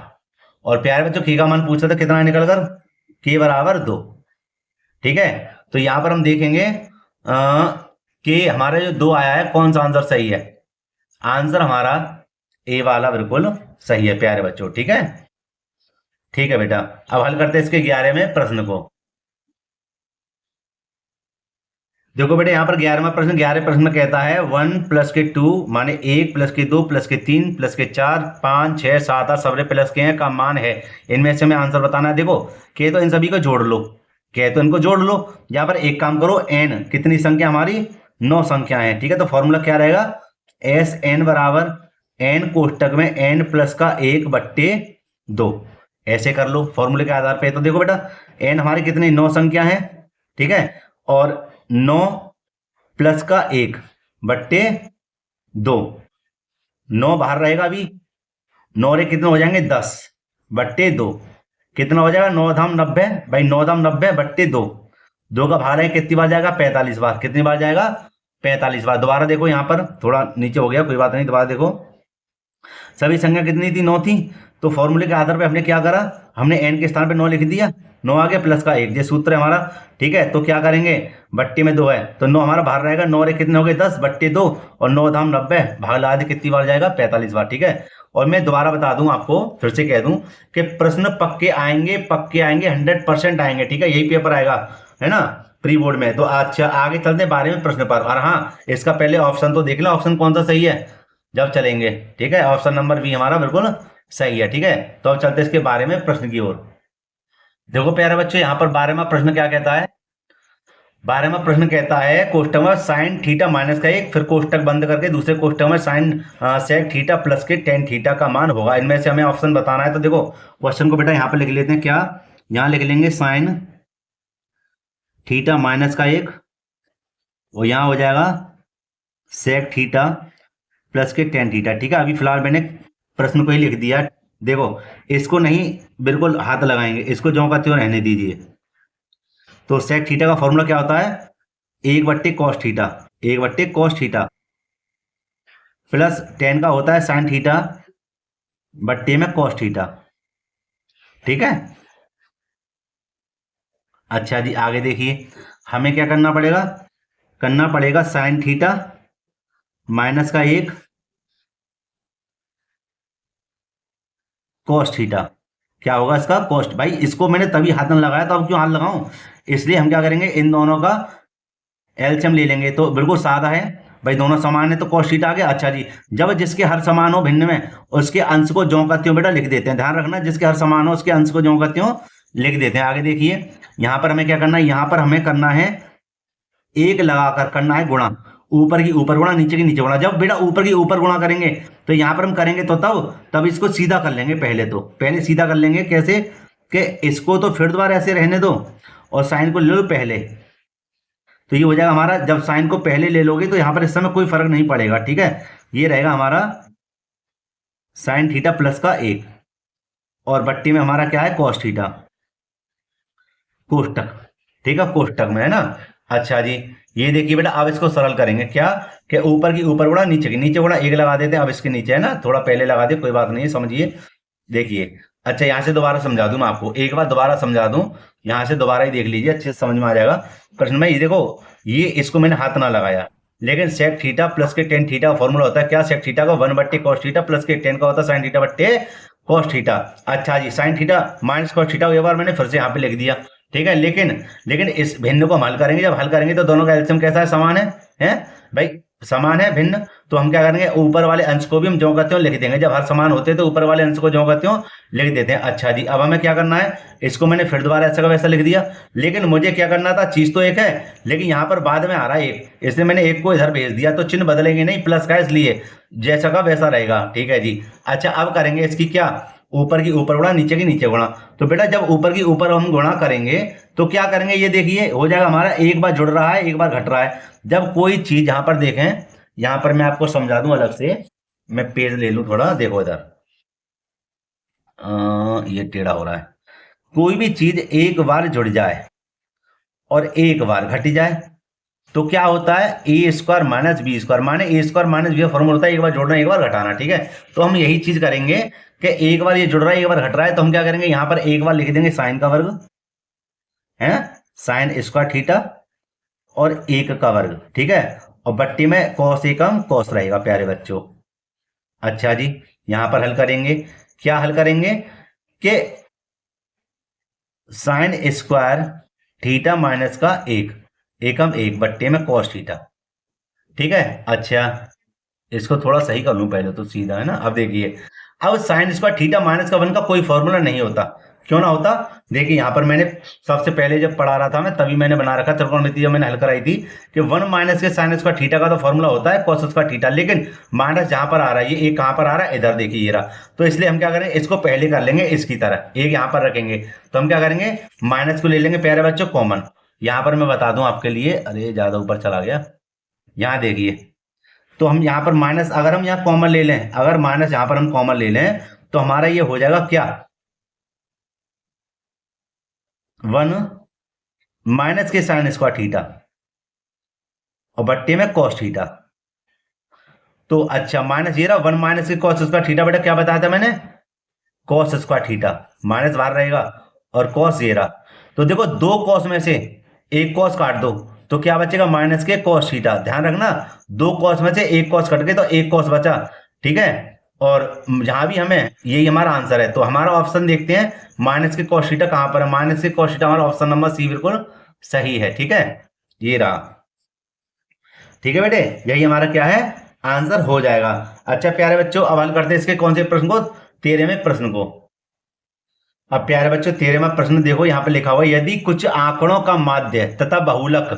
और प्यारे बच्चों k का मान पूछा था कितना निकल कर, k बराबर 2। ठीक है, तो यहां पर हम देखेंगे k हमारा जो 2 आया है कौन सा आंसर सही है, आंसर हमारा ए वाला बिल्कुल सही है प्यारे बच्चों। ठीक है, ठीक है बेटा, अब हल करते हैं इसके 11वें प्रश्न को। देखो बेटे यहाँ पर 11वां प्रश्न, 11वें प्रश्न में कहता है 1 प्लस के 2 माने 1 प्लस के 2 प्लस के 3 प्लस के 4 5 6 7 8 सबरे प्लस के हैं का मान है, इनमें से हमें आंसर बताना है। देखो के तो इन सभी को जोड़ लो, के तो इनको जोड़ लो, यहाँ पर एक काम करो, n कितनी संख्या हमारी 9 संख्या है। ठीक है, तो फॉर्मूला क्या रहेगा, एस एन बराबर n कोष्टक में n प्लस का 1/2, ऐसे कर लो फॉर्मूले के आधार पे। तो देखो बेटा n हमारी कितनी 9 संख्या है। ठीक है, और 9 प्लस का 1/2, 9 बाहर रहेगा अभी, 9 रे कितने हो जाएंगे 10/2, कितना हो जाएगा 9 धाम 90 भाई, 9 धाम 90/2, 2 का भार है कितनी बार जाएगा 45 बार, कितनी बार जाएगा 45 बार। दोबारा देखो यहाँ पर थोड़ा नीचे हो गया, कोई बात नहीं, दोबारा देखो सभी संख्या कितनी थी 9 थी, तो फॉर्मूले के आधार पे हमने क्या करा, हमने n के स्थान पे 9 लिख दिया, 9 आ गया प्लस का 1, ये सूत्र है हमारा। ठीक है, तो क्या करेंगे, बट्टे में 2 है तो 9 हमारा बाहर रहेगा, 9 रे कितने हो गए 10/2 और 9 धाम 90 भाग लगा दे कितनी बार जाएगा 45 बार। ठीक है, और मैं दोबारा बता दूं आपको, फिर से कह दूं कि प्रश्न पक्के आएंगे, पक्के आएंगे, 100% आएंगे। ठीक है, यही पेपर आएगा, है ना, प्री बोर्ड में। तो अच्छा आगे चलते 12वें प्रश्न पर, और हाँ इसका पहले ऑप्शन तो देख लो, ऑप्शन कौन सा सही है जब चलेंगे। ठीक है, ऑप्शन नंबर बी हमारा बिल्कुल सही है। ठीक है, तो अब चलते इसके 12वें प्रश्न की ओर। देखो प्यारे बच्चों यहाँ पर 12वां प्रश्न क्या कहता है, 12वां प्रश्न कहता है कोष्टक में साइन थीटा माइनस का 1, फिर कोष्टक बंद करके दूसरे कोष्टक में साइन सेक थीटा प्लस के टेन थीटा का मान होगा, इनमें से हमें ऑप्शन बताना है। तो देखो क्वेश्चन को बेटा यहाँ पर लिख लेते हैं, क्या यहाँ लिख लेंगे साइन थीटा माइनस का 1 और यहाँ हो जाएगा सेक थीटा प्लस के टेन थीटा। ठीक है, अभी फिलहाल मैंने प्रश्न को ही लिख दिया। देखो इसको नहीं बिल्कुल हाथ लगाएंगे, इसको ज्यों का त्यों रहने दीजिए। तो सेक थीटा का फॉर्मूला क्या होता है, 1/cos theta, 1/cos theta plus ten का होता है साइन थीटा बट्टे में cos थीटा। ठीक है, अच्छा जी आगे देखिए हमें क्या करना पड़ेगा साइन थीटा माइनस का 1 cos थीटा, क्या होगा इसका कॉस्ट। भाई इसको मैंने तभी हाथ में लगाया, तो अब क्यों हाथ लगाऊं, इसलिए हम क्या करेंगे इन दोनों का एलसीएम ले लेंगे। तो बिल्कुल सादा है भाई, दोनों समान है तो cos थीटा आ गया। अच्छा जी, जब जिसके हर समान हो भिन्न में उसके अंश को ज्यों का त्यों बेटा लिख देते हैं, ध्यान रखना, जिसके हर समान हो उसके अंश को ज्यों का त्यों लिख देते हैं। आगे देखिए यहाँ पर हमें क्या करना है, यहाँ पर हमें करना है 1 लगाकर करना है गुणा, ऊपर की ऊपर गुणा, नीचे की नीचे गुणा। जब बेटा ऊपर की ऊपर गुणा करेंगे तो यहाँ पर हम करेंगे तो तब इसको सीधा कर लेंगे। पहले सीधा कर लेंगे कैसे, कि इसको तो फिर दोबारा ऐसे रहने दो और साइन को ले लो पहले, तो ये हो जाएगा हमारा। जब साइन को पहले ले लोगे तो यहाँ पर इस समय कोई फर्क नहीं पड़ेगा, ठीक है। ये रहेगा हमारा साइन थीटा प्लस का 1, और बट्टी में हमारा क्या है, कॉस थीटा, कोष्टक, ठीक है, कोष्टक में है ना। अच्छा जी, ये देखिए बेटा, अब इसको सरल करेंगे क्या, कि ऊपर की ऊपर गुणा, नीचे की नीचे गुणा, 1 लगा देते हैं। अब इसके नीचे है ना, थोड़ा पहले लगा दिए, कोई बात नहीं है, समझिए। देखिए, अच्छा यहाँ से दोबारा समझा दूं मैं आपको, एक बार दोबारा समझा दूं, यहाँ से दोबारा ही देख लीजिए, अच्छे से समझ में आ जाएगा प्रश्न में। ये देखो, ये इसको मैंने हाथ ना लगाया, लेकिन सेक थीटा प्लस के टेन थीटा का फॉर्मूला होता है क्या, सेक थीटा का 1/cos कॉस थीटा प्लस के टेन का होता है साइन थीटा बट्टे कॉस थीटा। अच्छा जी, sine theta minus cos theta, एक बार मैंने फिर से यहाँ पे लिख दिया, ठीक है। लेकिन इस भिन्न को हम हल करेंगे, जब हल करेंगे तो दोनों का एलसीएम कैसा है, समान है भाई, समान है भिन्न, तो हम क्या करेंगे, ऊपर वाले अंश को भी हम ज्यों करते हो लिख देंगे। जब हर समान होते हैं तो ऊपर वाले अंश को ज्यों करते हो लिख देते हैं। अच्छा जी, अब हमें क्या करना है, इसको मैंने फिर दोबारा ऐसा का वैसा लिख दिया, लेकिन मुझे क्या करना था, चीज तो एक है, लेकिन यहाँ पर बाद में आ रहा है एक, इसलिए मैंने एक को इधर भेज दिया, तो चिन्ह बदलेंगे नहीं, प्लस का, इसलिए जैसा का वैसा रहेगा, ठीक है जी। अच्छा, अब करेंगे इसकी क्या, ऊपर की ऊपर गुणा, नीचे की नीचे गुणा। तो बेटा जब ऊपर की ऊपर हम गुणा करेंगे तो क्या करेंगे, ये देखिए हो जाएगा हमारा, एक बार जुड़ रहा है एक बार घट रहा है। जब कोई चीज, यहां पर देखें, यहां पर मैं आपको समझा दूं अलग से, मैं पेज ले लूं थोड़ा, देखो इधर, ये टेढ़ा हो रहा है। कोई भी चीज एक बार जुड़ जाए और एक बार घट जाए तो क्या होता है, ए स्क्वायर माइनस बी स्क्वायर, माने ए स्क्वायर माइनस बी का फॉर्मूला होता है एक बार जोड़ना एक बार घटाना, ठीक है। तो हम यही चीज करेंगे कि एक बार ये जुड़ रहा है एक बार घट रहा है, तो हम क्या करेंगे, यहां पर एक बार लिख देंगे साइन का वर्ग है, साइन स्क्वायर थीटा और 1 का वर्ग, ठीक है, और बट्टी में कॉस एकम कॉस रहेगा प्यारे बच्चों। अच्छा जी, यहां पर हल करेंगे, क्या हल करेंगे, कि साइन स्क्वायर थीटा माइनस का 1 एकम 1 बट्टे में कॉस थीटा, ठीक है। अच्छा, इसको थोड़ा सही कर लूं पहले तो, सीधा है ना। अब देखिए, अब साइन स्क्वायर थीटा माइनस का 1 का कोई फॉर्मूला नहीं होता, क्यों ना होता, देखिए यहां पर मैंने सबसे पहले जब पढ़ा रहा था मैं, तभी मैंने बना रखा त्रिकोणमिति, जब मैंने हल कराई थी, कि 1 माइनस के साइन स्क्वायर थीटा का तो फॉर्मूला होता है कॉस स्क्वायर थीटा, लेकिन माइनस जहां पर आ रहा है, ये एक कहां पर आ रहा है, इधर देखिए ये रहा। तो इसलिए हम क्या करेंगे, इसको पहले कर लेंगे इसकी तरह, एक यहां पर रखेंगे, तो हम क्या करेंगे, माइनस को ले लेंगे प्यारे बच्चों कॉमन। यहां पर मैं बता दूं आपके लिए, अरे ज्यादा ऊपर चला गया, यहां देखिए, तो हम यहाँ पर माइनस, अगर हम यहाँ कॉमन ले लें, अगर माइनस यहाँ पर हम कॉमन ले लें तो हमारा ये हो जाएगा क्या, 1 माइनस के साइन स्क्वायर थीटा और बट्टे में कॉस थीटा। तो अच्छा, माइनस ये रहा 1 माइनस के कॉस स्क्वायर थीटा, बेटा क्या बताया था मैंने, कॉस स्क्वायर थीटा, माइनस बाहर रहेगा और कॉस ये रहा। तो देखो, दो कॉस में से एक कॉस काट दो तो क्या बचेगा, माइनस के कॉस थीटा, ध्यान रखना, दो कॉस में से एक कॉस कट गए तो एक कॉस बचा, ठीक है। और जहां भी हमें, यही हमारा आंसर है, तो हमारा ऑप्शन देखते हैं, माइनस के कॉस थीटा कहां पर है, माइनस के कॉस थीटा, हमारा ऑप्शन नंबर सी बिल्कुल सही है, ठीक है, ये रहा, ठीक है बेटे, यही हमारा क्या है, आंसर हो जाएगा। अच्छा प्यारे बच्चों, अब हल करते हैं इसके कौन से प्रश्न को, 13वें प्रश्न को। अब प्यारे बच्चों 13वां प्रश्न देखो, यहाँ पे लिखा हुआ है, यदि कुछ आंकड़ों का माध्य तथा बहुलक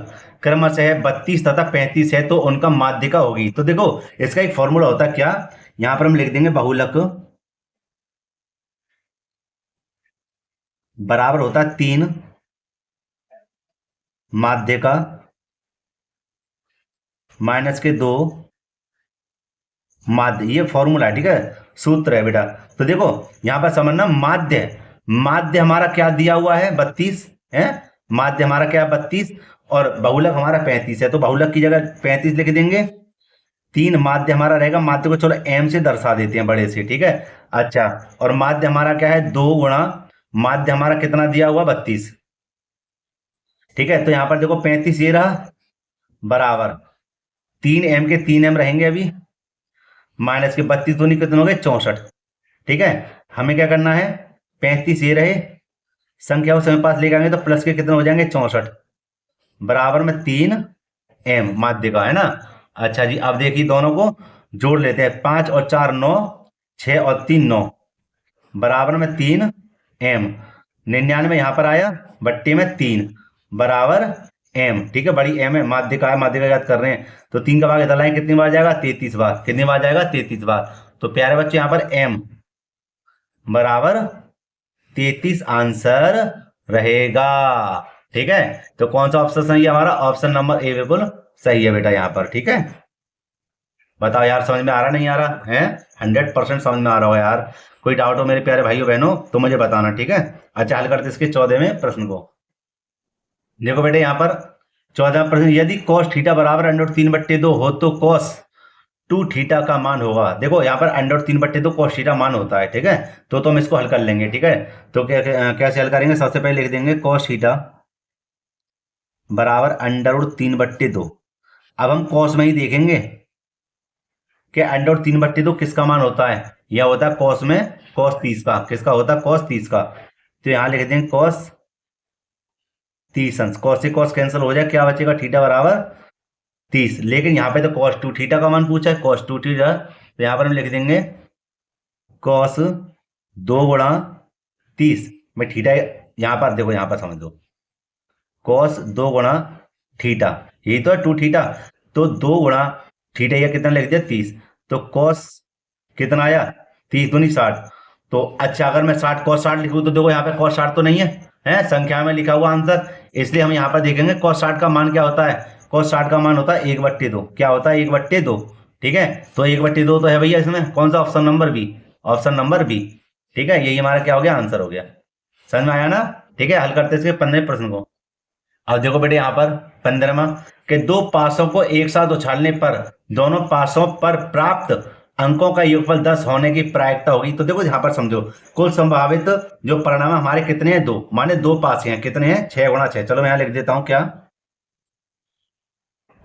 क्रमशः 32 तथा 35 है तो उनका माध्यिका होगी। तो देखो, इसका एक फॉर्मूला होता है क्या, यहाँ पर हम लिख देंगे, बहुलक बराबर होता है 3 माध्यिका माइनस के 2 माध्य, ये फॉर्मूला है, ठीक है, सूत्र है बेटा। तो देखो यहां पर समझना, माध्य, माध्य हमारा क्या दिया हुआ है, 32 है, माध्य हमारा क्या है 32, और बहुलक हमारा 35 है, तो बहुलक की जगह 35 लिख देंगे, 3 माध्य हमारा रहेगा, माध्य को चलो एम से दर्शा देते हैं बड़े से, ठीक है। अच्छा, और माध्य हमारा क्या है, 2 गुणा माध्य हमारा कितना दिया हुआ 32, ठीक है। तो यहां पर देखो 35 ये रहा, बराबर 3m के 3m रहेंगे अभी, माइनस के 32 दूनी कितने हो गए 64, ठीक है। हमें क्या करना है, 35 ये रहे, संख्या उस समय पास लेके आएंगे तो प्लस के कितने हो जाएंगे 64, बराबर में 3m माध्य का है ना। अच्छा जी, अब देखिए दोनों को जोड़ लेते हैं, 5 और 4 9, 6 और 3 9, बराबर में 3m, 99 यहाँ पर आया, बट्टे में 3, बराबर एम, ठीक है, बड़ी एम है, माध्यिका है, माध्यिका याद कर रहे हैं, तो 3 का भाग इधर लाएं, कितनी बार जाएगा, 33 बार, कितनी बार जाएगा, 33 बार। तो प्यारे बच्चे यहाँ पर एम बराबर 33 आंसर रहेगा। ठीक है, तो कौन सा ऑप्शन सही है हमारा, ऑप्शन नंबर ए बिल्कुल सही है बेटा यहाँ पर। ठीक है, बताओ यार समझ में आ रहा नहीं आ रहा है, 100% समझ में आ रहा हो यार। कोई डाउट हो मेरे प्यारे भाइयों बहनों तो मुझे बताना, ठीक है। अच्छा, हल करते इसके 14वें प्रश्न को। देखो बेटे यहाँ पर 14वां प्रश्न, यदि cos थीटा बराबर √3/2 हो तो cos 2 थीटा का मान होगा। देखो यहाँ पर √3/2 cos थीटा मान होता है, ठीक है। तो हम इसको हल कर लेंगे, ठीक है। तो कैसे हल करेंगे, सबसे पहले लिख देंगे cos थीटा बराबर √3/2। अब हम cos में ही देखेंगे कि √3/2 किसका मान होता है, यह होता है cos में cos 30 का, किसका होता है, cos 30 का। तो यहाँ लिख देंगे cos 30 अंश, cos से cos कैंसिल हो जाए, क्या बचेगा, थीटा बराबर 30। लेकिन यहाँ पे तो cos 2 थीटा का मान पूछा है, cos 2 थीटा, तो यहाँ पर हम लिख देंगे cos 2 गुणा 30 में थीटा, यहाँ पर देखो, यहाँ पर समझ दो, cos 2 गुणा थीटा, यही तो है 2 थीटा, तो 2 गुणा थीटा, यह कितना लिख दिया 30, तो cos कितना आया, 30 दूनी 60। तो अच्छा, अगर मैं 60 cos 60 लिखूँ तो देखो यहाँ पे cos 60 तो नहीं है, संख्या में लिखा हुआ आंसर, इसलिए हम यहाँ पर देखेंगे cos 60 का मान क्या होता है, cos 60 का मान होता है 1/2, क्या होता है 1/2। ठीक है, तो 1/2 तो है भैया इसमें, कौन सा, option number B, option number B. ठीक है, यही हमारा क्या हो गया, आंसर हो गया। समझ में आया ना। ठीक है, हल करते इसके 15वें प्रश्न को। अब देखो बेटे यहाँ पर 15वां, कि दो पासों को एक साथ उछालने पर दोनों पासों पर प्राप्त अंकों का योगफल 10 होने की प्रायिकता होगी। तो देखो यहाँ पर समझो, कुल संभावित जो परिणाम हमारे कितने हैं, 2, माने 2 पास हैं, कितने हैं, 6 गुणा 6। चलो मैं यहाँ लिख देता हूं, क्या,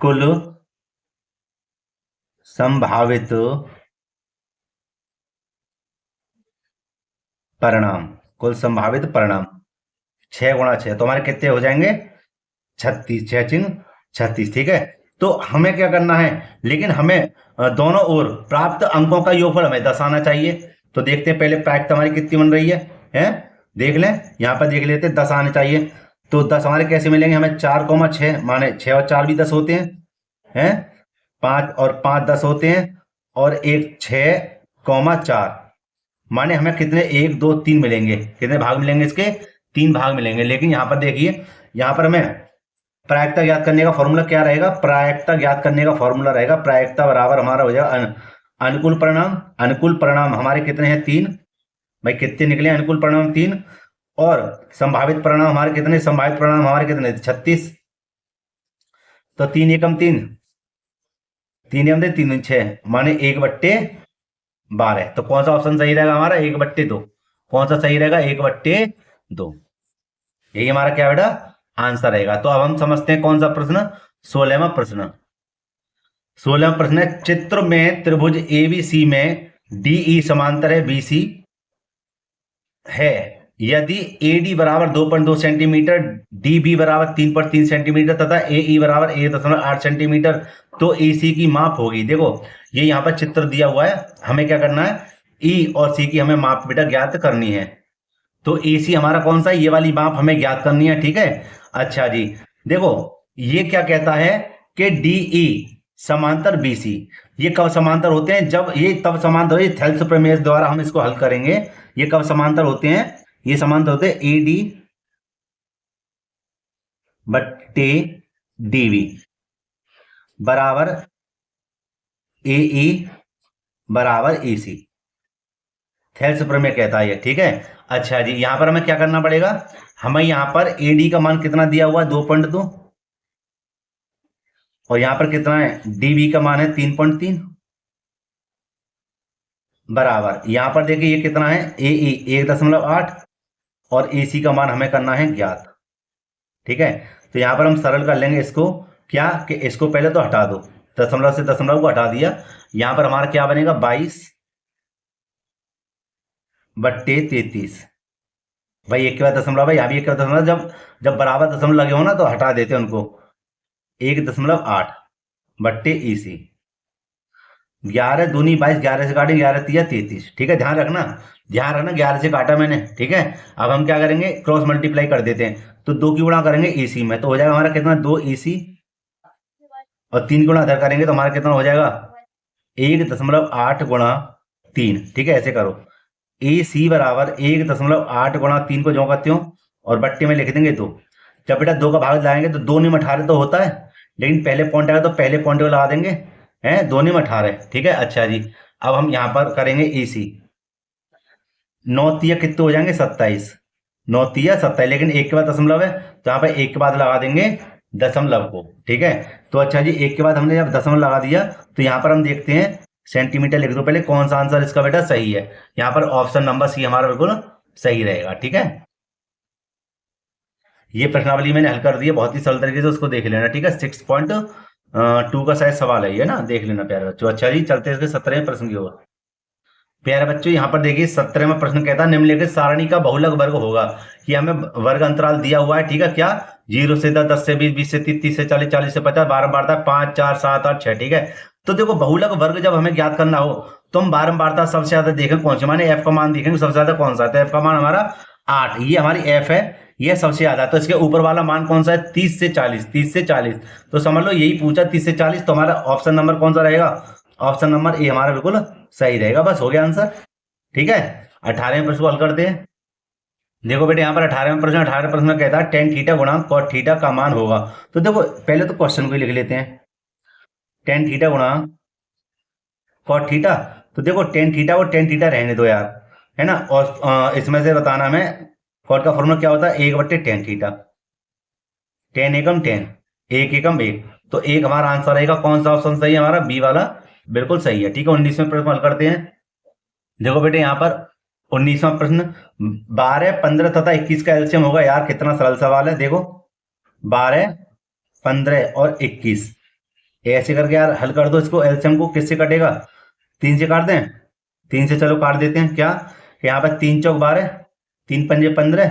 कुल संभावित परिणाम, कुल संभावित परिणाम 6 गुणा 6, तो हमारे कितने हो जाएंगे, 36, 6 चिंग 36। ठीक है, तो हमें क्या करना है, लेकिन हमें दोनों ओर प्राप्त अंकों का योगफल हमें 10 आना चाहिए। तो देखते हैं पहले प्रायिकता हमारी कितनी बन रही है, देख लें, यहाँ पर देख लेते हैं, 10 आने चाहिए। तो 10 हमारे कैसे मिलेंगे, हमें 4,6, माने 6 और 4 भी 10 होते हैं, 5 और 5 10 होते हैं, और एक 6,4, माने हमें कितने, 1 2 3 मिलेंगे, कितने भाग मिलेंगे इसके, 3 भाग मिलेंगे। लेकिन यहाँ पर देखिए, यहाँ पर हमें प्रायिकता ज्ञात करने का फॉर्मूला क्या रहेगा, प्रायिकता ज्ञात करने का फॉर्मूला रहेगा, प्रायिकता बराबर हमारा हो जाएगा अनुकूल परिणाम, अनुकूल परिणाम हमारे कितने हैं, 3, भाई कितने निकले, अनुकूल परिणाम 3, और संभावित परिणाम हमारे कितने, संभावित परिणाम हमारे कितने, 36। तो 3 एकम 3, 3 एकम 3 6, माने 1/12। तो कौन सा ऑप्शन सही रहेगा हमारा, 1/2, कौन सा सही रहेगा, 1/2, यही हमारा क्या बेटा आंसर रहेगा। तो अब हम समझते हैं कौन सा प्रश्न, 16वां प्रश्न। 16वां प्रश्न है, चित्र में त्रिभुज एबीसी में डीई समांतर है बीसी है, यदि एडी बराबर 2.2 सेंटीमीटर, डीबी बराबर 3.3 सेंटीमीटर तथा एई बराबर 1.8 सेंटीमीटर, तो एसी की माप होगी। देखो ये यहाँ पर चित्र दिया हुआ है, हमें क्या करना है, ई और सी की हमें माप बेटा ज्ञात करनी है। तो एसी हमारा कौन सा, ये वाली माप हमें ज्ञात करनी है। ठीक है, अच्छा जी, देखो ये क्या कहता है कि डीई समांतर बीसी, ये कब समांतर होते हैं, जब ये तब समांतर, ये थेल्स प्रमेय द्वारा हम इसको हल करेंगे। ये कब समांतर होते हैं, ये समांतर होते हैं एडी बट्टे डीवी बराबर एई बराबर एसी, थेल्स प्रमेय कहता है ये। ठीक है, अच्छा जी, यहां पर हमें क्या करना पड़ेगा, हमें यहां पर एडी का मान कितना दिया हुआ है, 2.2, और यहां पर कितना है, डीबी का मान है 3.3, बराबर यहां पर देखिए ये कितना है, एई 1.8, और एसी का मान हमें करना है ज्ञात। ठीक है, तो यहां पर हम सरल कर लेंगे इसको, क्या कि इसको पहले तो हटा दो, दशमलव से दशमलव को हटा दिया, यहां पर हमारा क्या बनेगा, 22/33। भाई एक के बाद दशमलव, भाई यहाँ भी एक के बाद दशमलव, जब जब बराबर दशमलव लगे हो ना तो हटा देते हैं उनको, 1.8 बट्टे ईसी। 11 दूनी 22, 11 से काटेंगे 11 तिया 33, ठीक है, ध्यान रखना 11 से काटा मैंने, ठीक है। अब हम क्या करेंगे, क्रॉस मल्टीप्लाई कर देते हैं, तो 2 की गुणा करेंगे ईसी में, तो हो जाएगा हमारा कितना, 2 ईसी, और 3 गुणा इधर करेंगे तो हमारा कितना हो जाएगा, 1.8 गुणा 3, ठीक है, ऐसे करो, ए सी बराबर 1.8 गुणा 3 को जो करते हो और बट्टे में लिख देंगे 2। जब बेटा 2 का भाग लाएंगे तो 2 में 18 तो होता है, लेकिन पहले पॉइंट आएगा तो पहले पॉइंट को लगा देंगे, हैं 2 में 18, ठीक है। अच्छा जी, अब हम यहाँ पर करेंगे ए सी, 9 तिया कितने हो जाएंगे, 27, 9 तिया 27, लेकिन एक के बाद दशमलव है तो यहाँ पर एक के बाद लगा देंगे दशमलव को, ठीक है। तो अच्छा जी, एक के बाद हमने जब दशमलव लगा दिया तो यहाँ पर हम देखते हैं सेंटीमीटर लिख दो पहले, कौन सा आंसर इसका बेटा सही है, यहाँ पर ऑप्शन नंबर सी हमारा बिल्कुल सही रहेगा, ठीक है। ये प्रश्नावली मैंने हल कर दी है बहुत ही सरल तरीके से, उसको देख लेना, ठीक है। 6.2 का शायद सवाल है ये ना, देख लेना प्यारे बच्चों। अच्छा जी, चलते हैं 17वें प्रश्न की ओर। प्यारे बच्चों यहाँ पर देखिए 17वां प्रश्न कहता है निम्नलिखित सारणी का बहुलक वर्ग होगा, कि हमें वर्ग अंतराल दिया हुआ है, ठीक है, क्या 0 से 10, 10 से 20, 20 से 30, 30 से 40, 40 से 50, 12 5, 4, 7, 8, 6, ठीक है। तो देखो बहुलक वर्ग जब हमें ज्ञात करना हो तो हम बारंबारता सबसे ज्यादा देखें कौन सी, माने एफ का मान देखेंगे सबसे ज्यादा कौन सा है, तो एफ का मान हमारा 8, ये हमारी एफ है, ये सबसे ज्यादा। तो इसके ऊपर वाला मान कौन सा है, 30 से 40, 30 से 40, तो समझ लो यही पूछा 30 से 40, तो हमारा ऑप्शन नंबर कौन सा रहेगा, ऑप्शन नंबर ए हमारा बिल्कुल सही रहेगा। बस हो गया आंसर, ठीक है। 18वें प्रश्न को हल करते हैं। देखो बेटे यहाँ पर 18वें प्रश्न में कहता है टेन थीटा गुणा कॉट थीटा का मान होगा। तो देखो पहले तो क्वेश्चन को ही लिख लेते हैं, टेन थीटा गुणा कॉट थीटा, तो देखो टेन थीटा को टेन थीटा रहने दो यार, है ना, और इसमें से बताना हमें कॉट का फॉर्मूला क्या होता है, 1/tan थीटा, टेन एकम टेन, एक एकम एक, तो एक हमारा आंसर रहेगा, कौन सा ऑप्शन सही है हमारा, बी वाला बिल्कुल सही है, ठीक है। 19वें प्रश्न हल करते हैं। देखो बेटे यहाँ पर 19वां प्रश्न, 12, 15 तथा 21 का एलसीएम होगा, यार कितना सरल सवाल है, देखो 12, 15 और 21 ऐसे करके यार हल कर दो इसको, एलसीएम को किससे कटेगा, 3 से काट दें, 3 से चलो काट देते हैं, क्या यहाँ पर 3 चौक 12, 3 पंजे 15,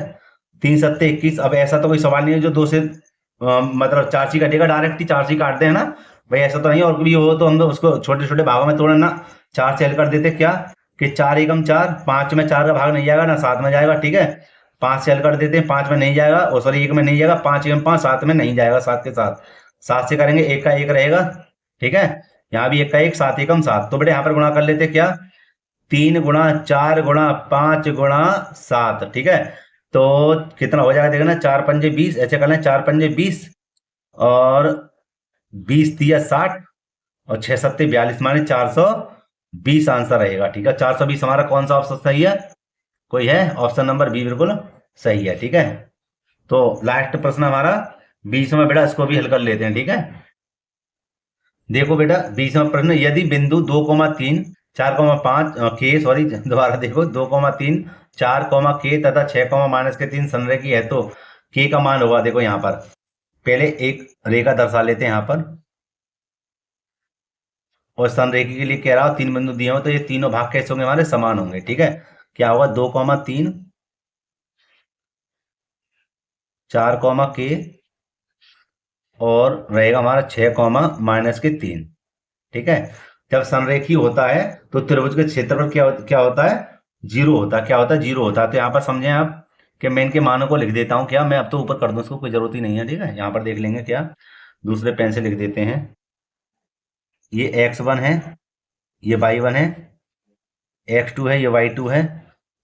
3 सत्ते 21। अब ऐसा तो कोई सवाल नहीं है जो 2 से मतलब 4 से कटेगा, डायरेक्ट ही 4 से काटते हैं ना भाई, ऐसा तो नहीं, और भी हो तो हम तो उसको छोटे छोटे भागों में तोड़ना, 4 से हल कर देते, क्या कि 4 एकम 4, 5 में 4 का भाग नहीं जाएगा ना 7 में जाएगा, ठीक है। 5 से हल कर देते हैं, 5 में नहीं जाएगा, और सॉरी 1 में नहीं जाएगा, 5 एकम 5, 7 में नहीं जाएगा, 7 के साथ 7 से करेंगे 1 का 1 रहेगा, ठीक है। यहाँ भी 1 का 1, 7 एकम 7, तो बेटे यहाँ पर गुणा कर लेते क्या, 3 गुणा 4 गुणा 5 गुणा 7, ठीक है। तो कितना हो जाएगा देखना, 4 पंजे 20, ऐसे कर लें 4 पंजे 20 और 20 दिया 60 और 6 सत्ते 42, माने 420 आंसर रहेगा, ठीक है। 420 हमारा कौन सा ऑप्शन सही है, कोई है, ऑप्शन नंबर बी बिल्कुल सही है, ठीक है। तो लास्ट प्रश्न हमारा 20वां बेटा, इसको भी हल कर लेते हैं, ठीक है। देखो बेटा 20वां प्रश्न, यदि बिंदु 2,3, 4,5 के, सॉरी दोबारा देखो 2,3, 4, के तथा 6, -3 संरेखी है तो के का मान होगा। देखो यहाँ पर पहले एक रेखा दर्शा लेते हैं यहाँ पर, और संरेखी के लिए कह रहा हूं 3 बिंदु दिए हो तो ये तीनों भाग कैसे होंगे, हमारे समान होंगे, ठीक है। क्या होगा, 2,3, 4, के और रहेगा हमारा 6, -3, ठीक है। जब संरेखी होता है तो त्रिभुज के क्षेत्रफल क्या होता है, जीरो होता है, क्या होता है, जीरो होता है। तो यहाँ पर समझें आप कि मैं इनके मानों को लिख देता हूँ, क्या मैं अब तो ऊपर कर दूं, इसको कोई जरूरत ही नहीं है, ठीक है। यहाँ पर देख लेंगे, क्या दूसरे पेन से लिख देते हैं, ये x1 है, ये y1 है, x2 है, ये y2 है,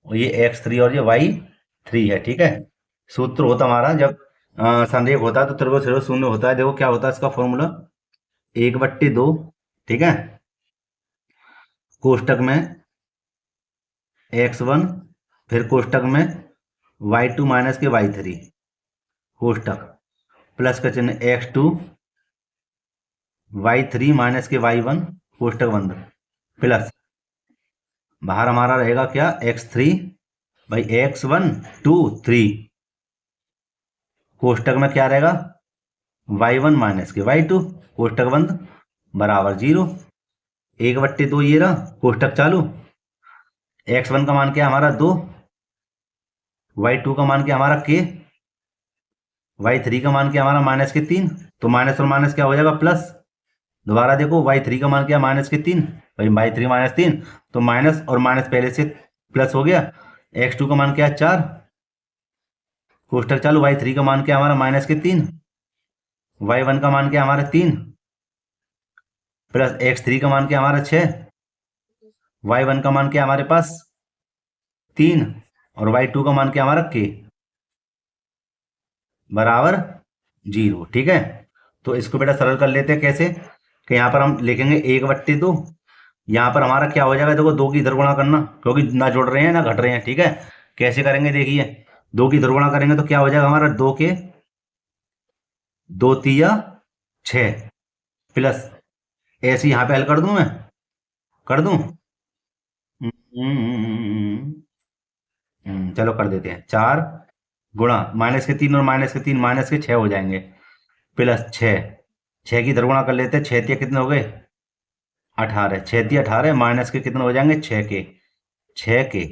और ये x3 और ये y3 है, ठीक है। सूत्र होता हमारा जब संरेख होता है तो त्रिभुज शून्य होता है। देखो क्या होता है इसका फॉर्मूला, 1/2, ठीक है, कोष्टक में x1, फिर कोष्टक में y2 माइनस के y3, कोष्टक प्लस का चिन्ह x2, y3 माइनस के y1, कोष्टक बंद, प्लस बाहर हमारा रहेगा क्या, x3 भाई x1 2 3, कोष्टक में क्या रहेगा, y1 माइनस के y2, कोष्टक बंद, बराबर 0, 1/2 ये रहा, कोष्टक चालू, x1 का मान क्या हमारा 2, y2 का मान क्या हमारा k, y3 का मान क्या हमारा -3, तो माइनस और माइनस क्या हो जाएगा प्लस, दोबारा देखो y3 का मान क्या -3, भाई y3 -3, तो माइनस और माइनस पहले से प्लस हो गया। x2 का मान क्या है 4, कोष्टक चालू। y3 का मान क्या हमारा -3, y1 का मान क्या हमारा 3, प्लस x3 का मान क्या हमारा 6, y1 का मान क्या हमारे पास 3, और y2 का मान क्या हमारा k बराबर 0। ठीक है, तो इसको बेटा सरल कर लेते हैं कैसे, कि यहाँ पर हम लिखेंगे 1/2। यहाँ पर हमारा क्या हो जाएगा, देखो 2 की इधर गुणा करना, क्योंकि ना जुड़ रहे हैं ना घट रहे हैं। ठीक है, कैसे करेंगे देखिए, 2 की इधर गुणा करेंगे तो क्या हो जाएगा हमारा 2 के 2 तिया 6, प्लस ऐसे यहाँ पे हल कर दूं, मैं कर दूं। चलो कर देते हैं। 4 गुणा -3 और -3 -6 हो जाएंगे, प्लस 6, 6 की इधर गुणा कर लेते हैं। 6 तिया कितने हो गए 18, 6 तिया 18, माइनस के कितने हो जाएंगे 6 के।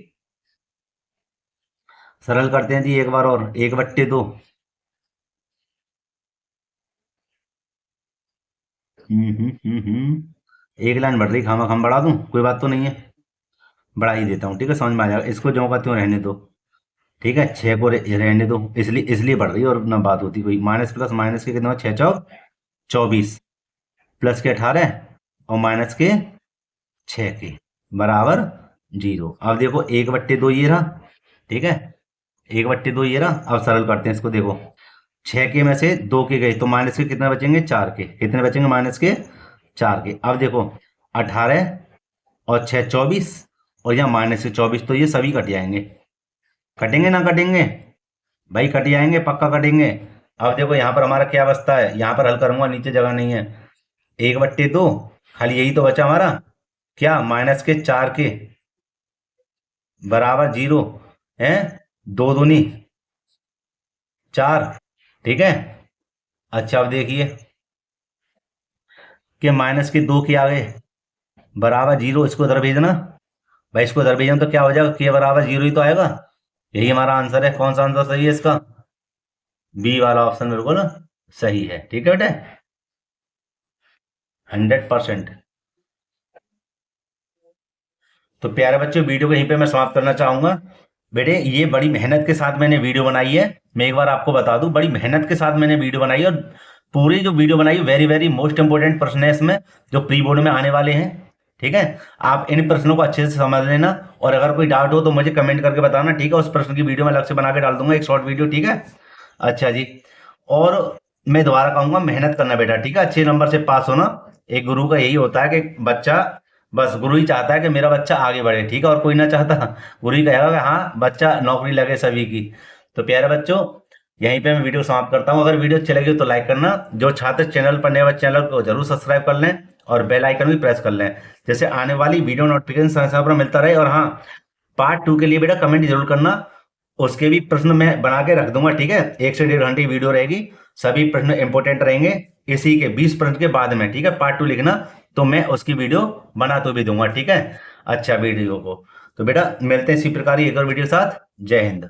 सरल करते हैं जी एक बार और, 1/2। एक लाइन बढ़ रही, खामा खाम बढ़ा दूं, कोई बात तो नहीं है, बढ़ा ही देता हूँ। ठीक है, समझ में आ जाएगा, इसको ज्यों का त्यों रहने दो। ठीक है, 6 को रहने दो, इसलिए बढ़ रही है, और ना बात होती कोई। माइनस प्लस माइनस के कितना, 6 चौक 24, प्लस के 18 और माइनस के 6 के बराबर 0। अब देखो 1/2 ये रहा। ठीक है, 1/2 ये रहा। अब सरल करते हैं इसको, देखो 6 के में से 2 के गए तो माइनस के कितने बचेंगे 4 के, कितने बचेंगे माइनस के 4 के। अब देखो 18 और 6 24, और यहाँ माइनस से 24, तो ये सभी कट जाएंगे। कटेंगे ना कटेंगे भाई, कट जाएंगे, पक्का कटेंगे। अब देखो यहाँ पर हमारा क्या अवस्था है, यहाँ पर हल करूंगा, नीचे जगह नहीं है। 1/2, खाली यही तो बचा हमारा, क्या माइनस के 4 के बराबर 0 है, 2 दूनी 4। ठीक है, अच्छा अब देखिए कि माइनस के 2 के आगे बराबर 0, इसको इधर भेजना भाई, इसको इधर भेजना तो क्या हो जाएगा, के बराबर 0 ही तो आएगा। यही हमारा आंसर है। कौन सा आंसर सही है इसका, बी वाला ऑप्शन बिल्कुल सही है। ठीक है बेटे, 100%। तो प्यारे बच्चों, वीडियो को यहीं पे मैं समाप्त करना चाहूंगा। बेटे ये बड़ी मेहनत के साथ मैंने वीडियो बनाई है, मैं एक बार आपको बता दूं, बड़ी मेहनत के साथ मैंने वीडियो बनाई है, और पूरी जो वीडियो बनाई है वेरी वेरी मोस्ट इंपोर्टेंट प्रश्न है इसमें, जो प्री बोर्ड में आने वाले हैं। ठीक है, आप इन प्रश्नों को अच्छे से समझ लेना, और अगर कोई डाउट हो तो मुझे कमेंट करके बताना। ठीक है, उस प्रश्न की वीडियो मैं अलग से बना के डाल दूंगा, एक शॉर्ट वीडियो। ठीक है, अच्छा जी, और मैं दोबारा कहूंगा, मेहनत करना बेटा। ठीक है, अच्छे नंबर से पास होना, एक गुरु का यही होता है कि बच्चा, बस गुरु ही चाहता है कि मेरा बच्चा आगे बढ़े। ठीक है, और कोई ना चाहता, गुरु ही कहेगा कि हाँ बच्चा नौकरी लगे सभी की। तो प्यारे बच्चों, यहीं पे मैं वीडियो समाप्त करता हूँ। अगर वीडियो अच्छी लगी तो लाइक करना, जो छात्र चैनल पर नए, चैनल को जरूर सब्सक्राइब कर लें, और बेल आइकन भी प्रेस कर लें, जैसे आने वाली वीडियो नोटिफिकेशन समय समय पर मिलता रहे। और हाँ, पार्ट 2 के लिए बेटा कमेंट जरूर करना, उसके भी प्रश्न मैं बना के रख दूंगा। ठीक है, 1 से 1.5 घंटे की वीडियो रहेगी, सभी प्रश्न इंपोर्टेंट रहेंगे, इसी के 20 प्रश्न के बाद में। ठीक है, पार्ट 2 लिखना, तो मैं उसकी वीडियो बना तो भी दूंगा। ठीक है, अच्छा वीडियो को, तो बेटा मिलते हैं इसी प्रकार एक और वीडियो के साथ। जय हिंद।